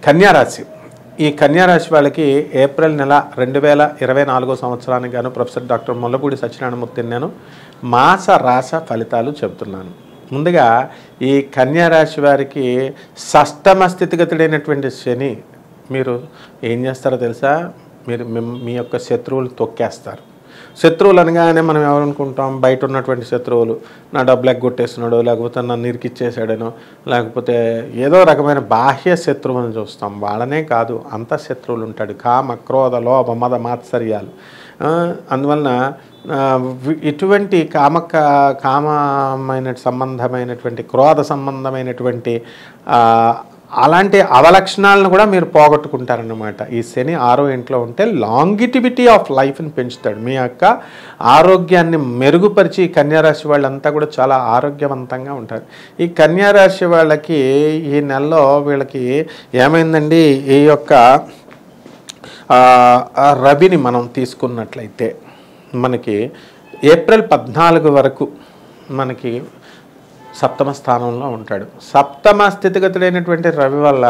కన్యారాశి. ఈ కన్యారాశి వాళ్ళకి ఏప్రిల్ నెల 2024 సంవత్సరానికి గాను ప్రొఫెసర్ డాక్టర్ ముల్లపూడి సత్యనారాయణమూర్తిని నేను మాస రాశ ఫలితాలు చెబుతున్నాను. ముందుగా ఈ కన్యారాశి వారికి షష్టమ స్థితిగతుడైనటువంటి శని మీరు ఏం చేస్తారో తెలుసా? మీరు మీ యొక్క శత్రువులు తొక్కేస్తారు. శత్రువులు అనగానే మనం ఎవరనుకుంటాం? బయట ఉన్నటువంటి శత్రువులు, నా డబ్బులు ఎగ్గొట్టేస్తున్నాడు, లేకపోతే నన్ను ఇరికిచ్చేసాడనో, లేకపోతే ఏదో రకమైన బాహ్య శత్రువుని చూస్తాం. వాళ్ళనే కాదు, అంత శత్రువులు ఉంటాడు. కామ, క్రోధ, లోభ, మద, మాత్సర్యాలు. అందువలన ఇటువంటి కామమైన సంబంధమైనటువంటి, క్రోధ సంబంధమైనటువంటి అలాంటి అవలక్షణాలను కూడా మీరు పోగొట్టుకుంటారన్నమాట. ఈ శని 6వ ఇంట్లో ఉంటే లాంగిటివిటీ ఆఫ్ లైఫ్ని పెంచుతాడు. మీ యొక్క ఆరోగ్యాన్ని మెరుగుపరిచి కన్యారాశి వాళ్ళంతా కూడా చాలా ఆరోగ్యవంతంగా ఉంటారు. ఈ కన్యారాశి వాళ్ళకి ఈ నెలలో వీళ్ళకి ఏమైందండి? ఈ యొక్క రవిని మనం తీసుకున్నట్లయితే మనకి ఏప్రిల్ 14 వరకు మనకి సప్తమ స్థానంలో ఉంటాడు. సప్తమ స్థితిగతుడైనటువంటి రవి వల్ల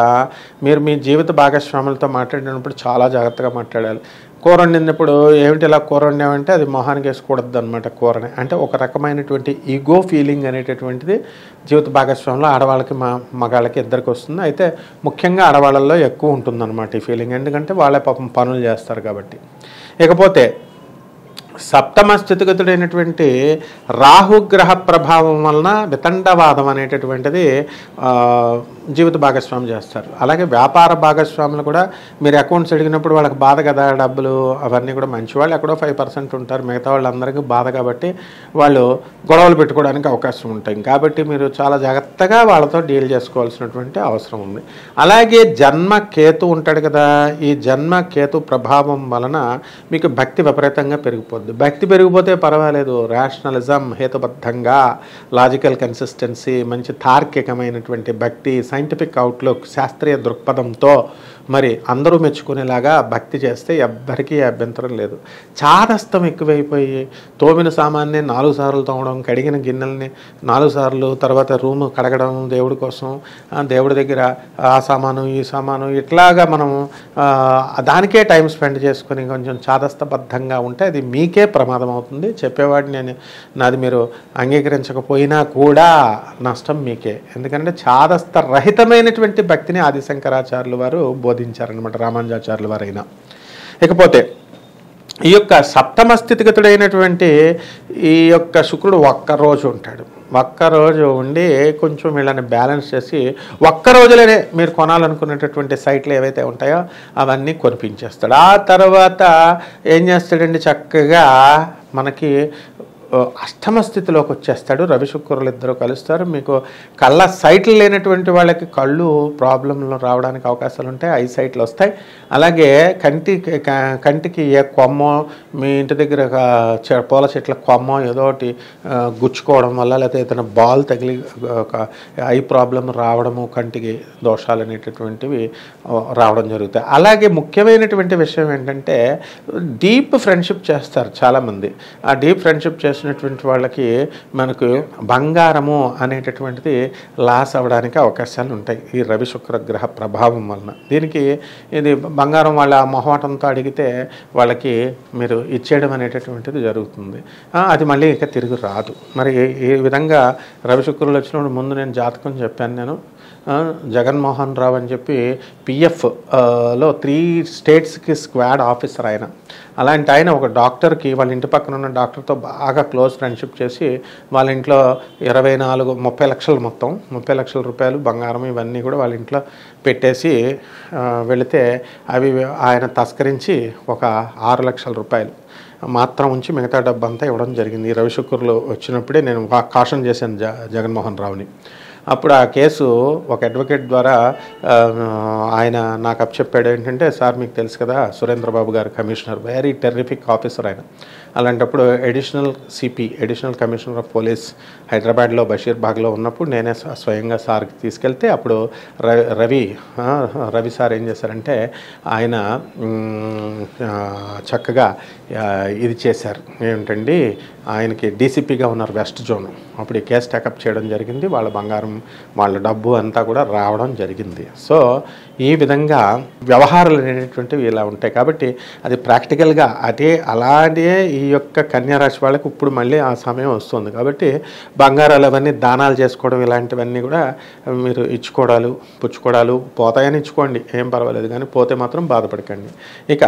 మీరు మీ జీవిత భాగస్వాములతో మాట్లాడినప్పుడు చాలా జాగ్రత్తగా మాట్లాడాలి. కూర వండినప్పుడు ఏమిటి ఇలా కూర వండామంటే అది మొహానికి వేసుకోకూడదు అనమాట. కూరని అంటే ఒక రకమైనటువంటి ఈగో ఫీలింగ్ అనేటటువంటిది జీవిత భాగస్వామంలో ఆడవాళ్ళకి మగాళ్ళకి ఇద్దరికి వస్తుంది. అయితే ముఖ్యంగా ఆడవాళ్ళల్లో ఎక్కువ ఉంటుందన్నమాట ఈ ఫీలింగ్. ఎందుకంటే వాళ్ళే పాపం పనులు చేస్తారు కాబట్టి. ఇకపోతే సప్తమ స్థితిగతుడైనటువంటి రాహుగ్రహ ప్రభావం వలన వితండవాదం అనేటటువంటిది జీవిత భాగస్వామి చేస్తారు. అలాగే వ్యాపార భాగస్వాములు కూడా మీరు అకౌంట్స్ అడిగినప్పుడు వాళ్ళకి బాధ కదా, డబ్బులు అవన్నీ కూడా మంచివాళ్ళు ఎక్కడో 5% ఉంటారు, మిగతా వాళ్ళందరికీ బాధ కాబట్టి వాళ్ళు గొడవలు పెట్టుకోవడానికి అవకాశం ఉంటాయి. కాబట్టి మీరు చాలా జాగ్రత్తగా వాళ్ళతో డీల్ చేసుకోవాల్సినటువంటి అవసరం ఉంది. అలాగే జన్మ కేతు ఉంటాడు కదా, ఈ జన్మ కేతు ప్రభావం వలన మీకు భక్తి విపరీతంగా పెరిగిపోద్ది. భక్తి పెరిగిపోతే పర్వాలేదు, రేషనలిజం, హేతుబద్ధంగా, లాజికల్ కన్సిస్టెన్సీ, మంచి తార్కికమైనటువంటి భక్తి, సైంటిఫిక్ అవుట్లుక్, శాస్త్రీయ దృక్పథంతో మరి అందరూ మెచ్చుకునేలాగా భక్తి చేస్తే ఎవ్వరికీ అభ్యంతరం లేదు. చాదస్తం ఎక్కువైపోయి తోమిన సామాన్ని 4 సార్లు తోమడం, కడిగిన గిన్నెల్ని 4 సార్లు, తర్వాత రూము కడగడం దేవుడి కోసం, దేవుడి దగ్గర ఆ సామాను ఈ సామాను, ఇట్లాగా మనం దానికే టైం స్పెండ్ చేసుకొని కొంచెం చాదస్తబద్ధంగా ఉంటే అది మీకే ప్రమాదం అవుతుంది. చెప్పేవాడిని నాది మీరు అంగీకరించకపోయినా కూడా నష్టం మీకే. ఎందుకంటే చాదస్త రహితమైనటువంటి భక్తిని ఆదిశంకరాచార్యులు వారు బోధించారనమాట, రామానుజాచార్యుల వారైనా. ఇకపోతే ఈ యొక్క సప్తమ స్థితిగతుడైనటువంటి ఈ యొక్క శుక్రుడు ఒక్కరోజు ఉంటాడు. ఒక్కరోజు ఉండి కొంచెం వీళ్ళని బ్యాలెన్స్ చేసి ఒక్కరోజులోనే మీరు కొనాలనుకునేటటువంటి సైట్లు ఏవైతే ఉంటాయో అవన్నీ కొనిపించేస్తాడు. ఆ తర్వాత ఏం చేస్తాడండి? చక్కగా మనకి అష్టమ స్థితిలోకి వచ్చేస్తాడు. రవి శుక్రులు ఇద్దరు కలుస్తారు. మీకు కళ్ళ సైట్లు లేనటువంటి వాళ్ళకి కళ్ళు ప్రాబ్లంలు రావడానికి అవకాశాలు ఉంటాయి, ఐ సైట్లు వస్తాయి. అలాగే కంటికి ఏ కొమ్మో, మీ ఇంటి దగ్గర పూల చెట్ల కొమ్మో ఏదో ఒకటి గుచ్చుకోవడం వల్ల, లేకపోతే ఏదైనా బాల్ తగిలి ఒక ఐ ప్రాబ్లం రావడము, కంటికి దోషాలు అనేటటువంటివి రావడం జరుగుతాయి. అలాగే ముఖ్యమైనటువంటి విషయం ఏంటంటే డీప్ ఫ్రెండ్షిప్ చేస్తారు చాలామంది. ఆ డీప్ ఫ్రెండ్షిప్ చేసినటువంటి వాళ్ళకి మనకు బంగారము అనేటటువంటిది లాస్ అవ్వడానికి అవకాశాలు ఉంటాయి ఈ రవి శుక్ర గ్రహ ప్రభావం వలన. దీనికి ఇది బంగారం వాళ్ళ మొహమాటంతో అడిగితే వాళ్ళకి మీరు ఇచ్చేయడం అనేటటువంటిది జరుగుతుంది. అది మళ్ళీ ఇక తిరిగి రాదు. మరి ఈ విధంగా రవి శుక్రులు వచ్చినప్పుడు ముందు నేను జాతకం చెప్పాను. నేను జగన్మోహన్ రావు అని చెప్పి PFలో 3 స్టేట్స్కి స్క్వాడ్ ఆఫీసర్ ఆయన. అలాంటి ఆయన ఒక డాక్టర్కి వాళ్ళ ఇంటి పక్కన ఉన్న డాక్టర్తో బాగా క్లోజ్ ఫ్రెండ్షిప్ చేసి వాళ్ళ ఇంట్లో 30 లక్షలు, మొత్తం 30 లక్షల రూపాయలు బంగారం ఇవన్నీ కూడా వాళ్ళ ఇంట్లో పెట్టేసి వెళితే అవి ఆయన తస్కరించి ఒక 6 లక్షల రూపాయలు మాత్రం ఉంచి మిగతా డబ్బంతా ఇవ్వడం జరిగింది. రవి శుక్రులు వచ్చినప్పుడే నేను కాషన్ చేశాను జగన్మోహన్ రావుని. అప్పుడు ఆ కేసు ఒక అడ్వకేట్ ద్వారా ఆయన నాకు అప్పచెప్పాడు. ఏంటంటే, సార్ మీకు తెలుసు కదా సురేంద్రబాబు గారు కమిషనర్, వెరీ టెర్రిఫిక్ ఆఫీసర్ ఆయన. అలాంటప్పుడు అడిషనల్ కమిషనర్ ఆఫ్ పోలీస్ హైదరాబాద్లో బషీర్బాగ్లో ఉన్నప్పుడు నేనే స్వయంగా సార్కి తీసుకెళ్తే అప్పుడు రవి సార్ ఏం చేశారంటే ఆయన చక్కగా ఇది చేశారు, ఏమిటండి ఆయనకి డీసీపీగా ఉన్నారు వెస్ట్ జోన్, అప్పుడు ఈ కేసు టేకప్ చేయడం జరిగింది, వాళ్ళ బంగారం వాళ్ళ డబ్బు అంతా కూడా రావడం జరిగింది. సో ఈ విధంగా వ్యవహారాలు అనేటువంటివి ఇలా ఉంటాయి. కాబట్టి అది ప్రాక్టికల్గా అలాగే ఈ యొక్క కన్యారాశి వాళ్ళకి ఇప్పుడు మళ్ళీ ఆ సమయం వస్తుంది. కాబట్టి బంగారాలు అవన్నీ దానాలు చేసుకోవడం ఇలాంటివన్నీ కూడా మీరు ఇచ్చుకోవడాలు పుచ్చుకోవడాలు పోతాయని ఇచ్చుకోండి, ఏం పర్వాలేదు, కానీ పోతే మాత్రం బాధపడకండి. ఇక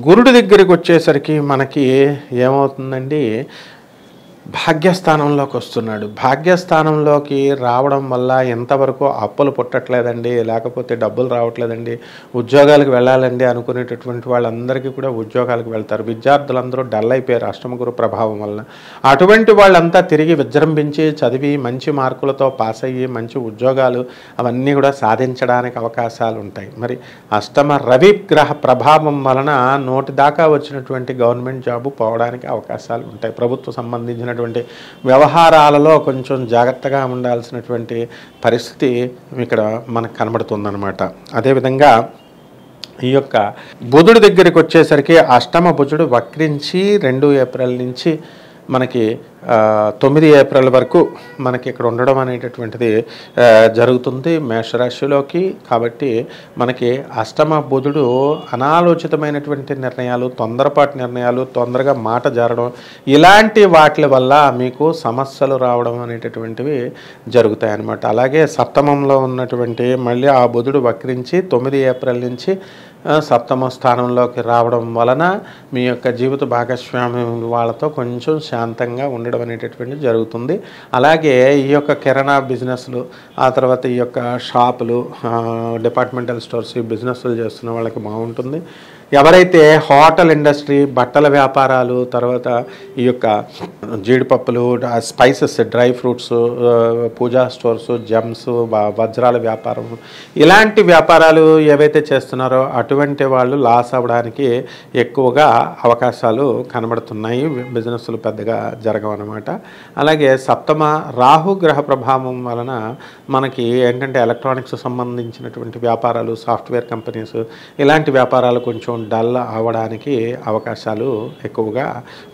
గురుడి దగ్గరికి వచ్చేసరికి మనకి ఏమవుతుందండి, భాగ్యస్థానంలోకి వస్తున్నాడు. భాగ్యస్థానంలోకి రావడం వల్ల ఎంతవరకు అప్పులు పుట్టట్లేదండి, లేకపోతే డబ్బులు రావట్లేదండి, ఉద్యోగాలకు వెళ్ళాలండి అనుకునేటటువంటి వాళ్ళందరికీ కూడా ఉద్యోగాలకు వెళ్తారు. విద్యార్థులందరూ డల్ అయిపోయారు అష్టమ గురు ప్రభావం వల్ల. అటువంటి వాళ్ళంతా తిరిగి విజృంభించి చదివి మంచి మార్కులతో పాస్ అయ్యి మంచి ఉద్యోగాలు అవన్నీ కూడా సాధించడానికి అవకాశాలు ఉంటాయి. మరి అష్టమ రవి గ్రహ ప్రభావం వలన నోటి దాకా వచ్చినటువంటి గవర్నమెంట్ జాబు పోవడానికి అవకాశాలు ఉంటాయి. ప్రభుత్వ సంబంధించిన వ్యవహారాలలో కొంచెం జాగ్రత్తగా ఉండాల్సినటువంటి పరిస్థితి ఇక్కడ మనకు కనబడుతుందన్నమాట. అదేవిధంగా ఈ యొక్క బుధుడి దగ్గరికి వచ్చేసరికి అష్టమ బుధుడు వక్రించి 2 ఏప్రిల్ నుంచి మనకి 9 ఏప్రిల్ వరకు మనకి ఇక్కడ ఉండడం అనేటటువంటిది జరుగుతుంది మేషరాశిలోకి. కాబట్టి మనకి అష్టమ బుధుడు అనాలోచితమైనటువంటి నిర్ణయాలు, తొందరపాటు నిర్ణయాలు, తొందరగా మాట జారడం ఇలాంటి వాటి వల్ల మీకు సమస్యలు రావడం అనేటటువంటివి జరుగుతాయి అన్నమాట. అలాగే సప్తమంలో ఉన్నటువంటి మళ్ళీ ఆ బుధుడు వక్రించి 9 ఏప్రిల్ నుంచి సప్తమ స్థానంలోకి రావడం వలన మీ యొక్క జీవిత భాగస్వామి వాళ్ళతో కొంచెం శాంతంగా ఉండడం అనేటటువంటిది జరుగుతుంది. అలాగే ఈ యొక్క కిరాణా బిజినెస్లు, ఆ తర్వాత ఈ యొక్క షాపులు, డిపార్ట్మెంటల్ స్టోర్స్ ఈ బిజినెస్లు చేస్తున్న వాళ్ళకి బాగుంటుంది. ఎవరైతే హోటల్ ఇండస్ట్రీ, బట్టల వ్యాపారాలు, తర్వాత ఈ యొక్క జీడిపప్పులు, స్పైసెస్, డ్రై ఫ్రూట్స్, పూజా స్టోర్స్, జెమ్స్, వజ్రాల వ్యాపారం ఇలాంటి వ్యాపారాలు ఏవైతే చేస్తున్నారో అటువంటి వాళ్ళు లాస్ అవ్వడానికి ఎక్కువగా అవకాశాలు కనబడుతున్నాయి. బిజినెస్లు పెద్దగా జరగవన్నమాట. అలాగే సప్తమ రాహు గ్రహ ప్రభావం వలన మనకి ఏంటంటే ఎలక్ట్రానిక్స్ సంబంధించినటువంటి వ్యాపారాలు, సాఫ్ట్వేర్ కంపెనీస్ ఇలాంటి వ్యాపారాలు కొంచెం డల్ అవ్వడానికి అవకాశాలు ఎక్కువగా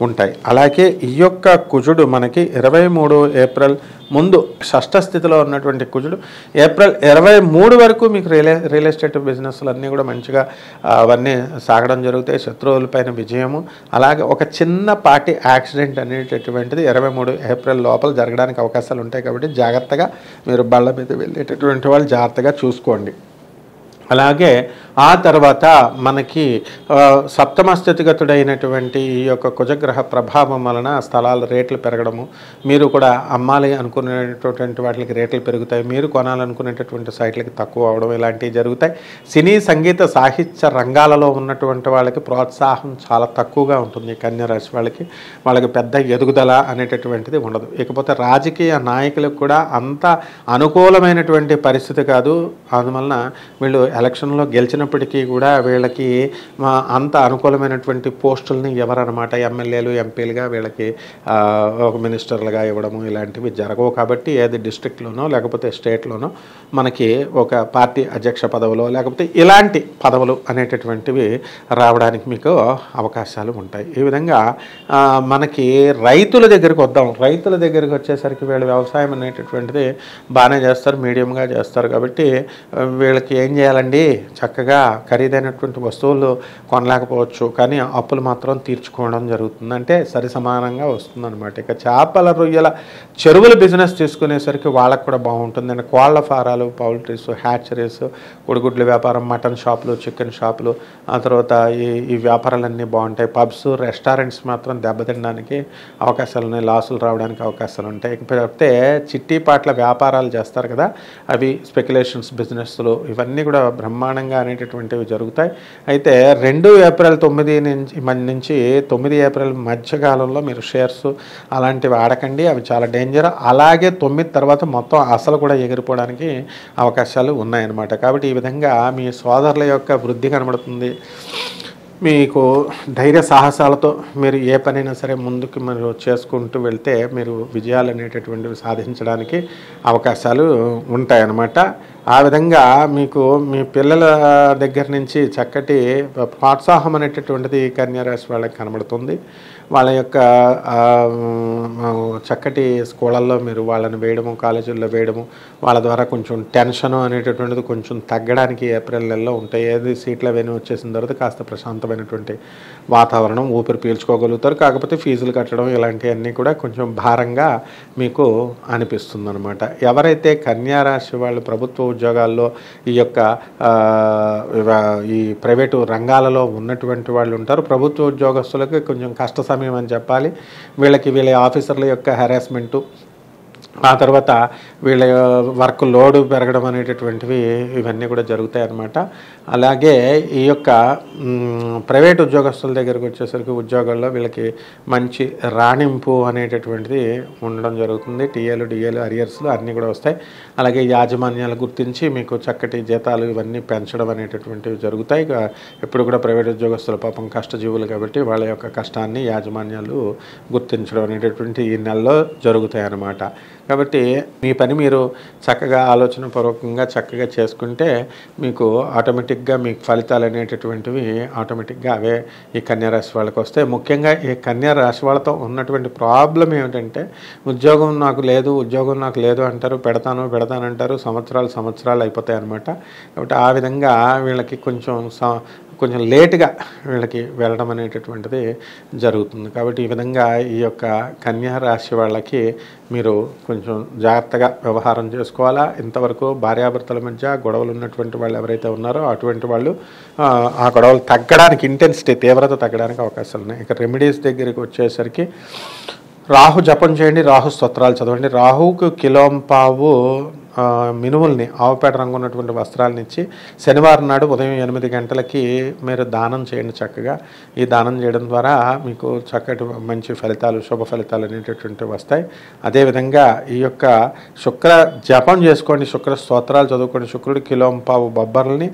ఉంటాయి. అలాగే ఈ యొక్క కుజుడు మనకి 23 ఏప్రిల్ ముందు షష్ఠ స్థితిలో ఉన్నటువంటి కుజుడు ఏప్రిల్ 23 వరకు మీకు రియల్ ఎస్టేట్ బిజినెస్లు అన్నీ కూడా మంచిగా అవన్నీ సాగడం జరుగుతాయి. శత్రువులపైన విజయము, అలాగే ఒక చిన్నపాటి యాక్సిడెంట్ అనేటటువంటిది 23 ఏప్రిల్ లోపల జరగడానికి అవకాశాలు ఉంటాయి. కాబట్టి జాగ్రత్తగా మీరు బళ్ళ మీద వెళ్ళేటటువంటి వాళ్ళు జాగ్రత్తగా చూసుకోండి. అలాగే ఆ తర్వాత మనకి సప్తమ స్థితిగతుడైనటువంటి ఈ యొక్క కుజగ్రహ ప్రభావం వలన స్థలాల రేట్లు పెరగడము, మీరు కూడా అమ్మాలి అనుకునేటటువంటి వాటికి రేట్లు పెరుగుతాయి, మీరు కొనాలనుకునేటటువంటి సైట్లకి తక్కువ అవడం ఇలాంటివి జరుగుతాయి. సినీ, సంగీత, సాహిత్య రంగాలలో ఉన్నటువంటి వాళ్ళకి ప్రోత్సాహం చాలా తక్కువగా ఉంటుంది. కన్యారాశి వాళ్ళకి పెద్ద ఎదుగుదల అనేటటువంటిది ఉండదు. ఇకపోతే రాజకీయ నాయకులకు కూడా అంత అనుకూలమైనటువంటి పరిస్థితి కాదు. అందువలన వీళ్ళు ఎలక్షన్లో గెలిచినప్పటికీ కూడా వీళ్ళకి అంత అనుకూలమైనటువంటి పోస్టుల్ని ఎవరన్నమాట ఎమ్మెల్యేలు, ఎంపీలుగా వీళ్ళకి ఒక మినిస్టర్లుగా ఇవ్వడము ఇలాంటివి జరగవు. కాబట్టి ఏది డిస్ట్రిక్ట్లోనో లేకపోతే స్టేట్లోనో మనకి ఒక పార్టీ అధ్యక్ష పదవులో లేకపోతే ఇలాంటి పదవులు అనేటటువంటివి రావడానికి మీకు అవకాశాలు ఉంటాయి. ఈ విధంగా మనకి రైతుల దగ్గరికి వద్దాం. రైతుల దగ్గరికి వచ్చేసరికి వీళ్ళు వ్యవసాయం అనేటటువంటిది బాగానే చేస్తారు, మీడియంగా చేస్తారు. కాబట్టి వీళ్ళకి ఏం చేయాలండి, చక్కగా ఖరీదైనటువంటి వస్తువులు కొనలేకపోవచ్చు, కానీ అప్పులు మాత్రం తీర్చుకోవడం జరుగుతుంది. అంటే సరి సమానంగా వస్తుందన్నమాట. ఇక చేపల రొయ్యల చెరువుల బిజినెస్ తీసుకునేసరికి వాళ్ళకు కూడా బాగుంటుంది. అండ్ కోళ్ల ఫారాలు, పౌల్ట్రీస్, హ్యాచరీస్, కొడిగుడ్ల వ్యాపారం, మటన్ షాపులు, చికెన్ షాపులు, ఆ తర్వాత ఈ వ్యాపారాలన్నీ బాగుంటాయి. పబ్స్, రెస్టారెంట్స్ మాత్రం దెబ్బతినడానికి అవకాశాలు ఉన్నాయి, లాసులు రావడానికి అవకాశాలు ఉంటాయి. ఇకపోతే చిట్టీపాట్ల వ్యాపారాలు చేస్తారు కదా, అవి స్పెక్యులేషన్స్ బిజినెస్లు ఇవన్నీ కూడా బ్రహ్మాండంగా అనేటటువంటివి జరుగుతాయి. అయితే 2 ఏప్రిల్ 9 నుంచి 9 ఏప్రిల్ మధ్యకాలంలో మీరు షేర్స్ అలాంటివి ఆడకండి, అవి చాలా డేంజర్. అలాగే 9 తర్వాత మొత్తం అసలు కూడా ఎగిరిపోవడానికి అవకాశాలు ఉన్నాయన్నమాట. కాబట్టి ఈ విధంగా మీ సోదరుల యొక్క వృద్ధి కనబడుతుంది. మీకు ధైర్య సాహసాలతో మీరు ఏ పనైనా సరే ముందుకు మీరు చేసుకుంటూ వెళ్తే మీరు విజయాలు అనేటటువంటివి సాధించడానికి అవకాశాలు ఉంటాయన్నమాట. ఆ విధంగా మీకు మీ పిల్లల దగ్గర నుంచి చక్కటి ప్రోత్సాహం అనేటటువంటిది కన్యా రాశి వాళ్ళకి కనబడుతుంది. వాళ్ళ యొక్క చక్కటి స్కూళ్ళల్లో మీరు వాళ్ళని వేయడము, కాలేజీల్లో వేయడము, వాళ్ళ ద్వారా కొంచెం టెన్షన్ అనేటటువంటిది కొంచెం తగ్గడానికి ఏప్రిల్ నెలలో ఉంటాయి. ఏది సీట్లు అవన్నీ వచ్చేసిన తర్వాత కాస్త ప్రశాంతమైనటువంటి వాతావరణం, ఊపిరి పీల్చుకోగలుగుతారు. కాకపోతే ఫీజులు కట్టడం ఇలాంటివన్నీ కూడా కొంచెం భారంగా మీకు అనిపిస్తుంది అనమాట. ఎవరైతే కన్యా రాశి వాళ్ళు ప్రభుత్వ ఉద్యోగాల్లో ఈ యొక్క ఈ ప్రైవేటు రంగాలలో ఉన్నటువంటి వాళ్ళు ఉంటారు. ప్రభుత్వ ఉద్యోగస్తులకు కొంచెం కష్ట సమయం అని చెప్పాలి. వీళ్ళ ఆఫీసర్ల యొక్క హెరాస్మెంటు, ఆ తర్వాత వీళ్ళ వర్క్ లోడ్ పెరగడం అనేటటువంటివి ఇవన్నీ కూడా జరుగుతాయి అన్నమాట. అలాగే ఈ యొక్క ప్రైవేట్ ఉద్యోగస్తుల దగ్గరికి వచ్చేసరికి ఉద్యోగాల్లో వీళ్ళకి మంచి రాణింపు అనేటటువంటిది ఉండడం జరుగుతుంది. టీఏలు, డిఏలు, అరియర్స్లు అన్నీ కూడా వస్తాయి. అలాగే యాజమాన్యాలు గుర్తించి మీకు చక్కటి జీతాలు ఇవన్నీ పెంచడం అనేటటువంటివి జరుగుతాయి. ఎప్పుడు కూడా ప్రైవేట్ ఉద్యోగస్తుల పాపం కష్టజీవులు కాబట్టి వాళ్ళ యొక్క కష్టాన్ని యాజమాన్యాలు గుర్తించడం అనేటటువంటి ఈ నెలలో జరుగుతాయి అన్నమాట. కాబట్టి మీ పని మీరు చక్కగా ఆలోచనపూర్వకంగా చక్కగా చేసుకుంటే మీకు ఆటోమేటిక్గా మీకు ఫలితాలు అనేటటువంటివి ఆటోమేటిక్గా అవే ఈ కన్యా రాశి వాళ్ళకి వస్తాయి. ముఖ్యంగా ఈ కన్యా రాశి వాళ్ళతో ఉన్నటువంటి ప్రాబ్లం ఏమిటంటే ఉద్యోగం నాకు లేదు అంటారు, పెడతానంటారు, సంవత్సరాలు అయిపోతాయి అన్నమాట. కాబట్టి ఆ విధంగా వీళ్ళకి కొంచెం లేటుగా వీళ్ళకి వెళ్ళడం అనేటటువంటిది జరుగుతుంది. కాబట్టి ఈ విధంగా ఈ యొక్క కన్యా రాశి వాళ్ళకి మీరు కొంచెం జాగ్రత్తగా వ్యవహారం చేసుకోవాలా. ఇంతవరకు భార్యాభర్తల మధ్య గొడవలు ఉన్నటువంటి వాళ్ళు ఎవరైతే ఉన్నారో అటువంటి వాళ్ళు ఆ గొడవలు తగ్గడానికి, ఇంటెన్సిటీ తీవ్రత తగ్గడానికి అవకాశాలు ఉన్నాయి. ఇక రెమెడీస్ దగ్గరికి వచ్చేసరికి రాహు జపం చేయండి, రాహు స్తోత్రాలు చదవండి. రాహుకు కిలోంపావు మినుముల్ని, ఆవుపేట రంగు ఉన్నటువంటి వస్త్రాలను ఇచ్చి శనివారం నాడు ఉదయం 8 గంటలకి మీరు దానం చేయండి. చక్కగా ఈ దానం చేయడం ద్వారా మీకు చక్కటి మంచి ఫలితాలు, శుభ ఫలితాలు అనేటటువంటివి వస్తాయి. అదేవిధంగా ఈ యొక్క శుక్ర జపం చేసుకోండి, శుక్ర స్తోత్రాలు చదువుకోండి. శుక్రుడు కిలోంపావు బొబ్బర్లని,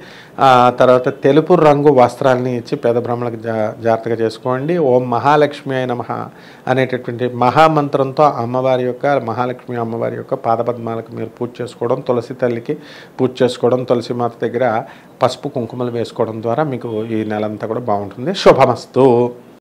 తర్వాత తెలుపు రంగు వస్త్రాలని ఇచ్చి పేద బ్రాహ్మణులకు జాగ్రత్తగా చేసుకోండి. ఓం మహాలక్ష్మి అయిన అనేటటువంటి మహామంత్రంతో మహాలక్ష్మి అమ్మవారి యొక్క పాదపద్మాలకు మీరు పూజ చేసుకోవడం, తులసి తల్లికి పూజ చేసుకోవడం, తులసి మాత దగ్గర పసుపు కుంకుమలు వేసుకోవడం ద్వారా మీకు ఈ నెలంతా కూడా బాగుంటుంది. శుభమస్తు.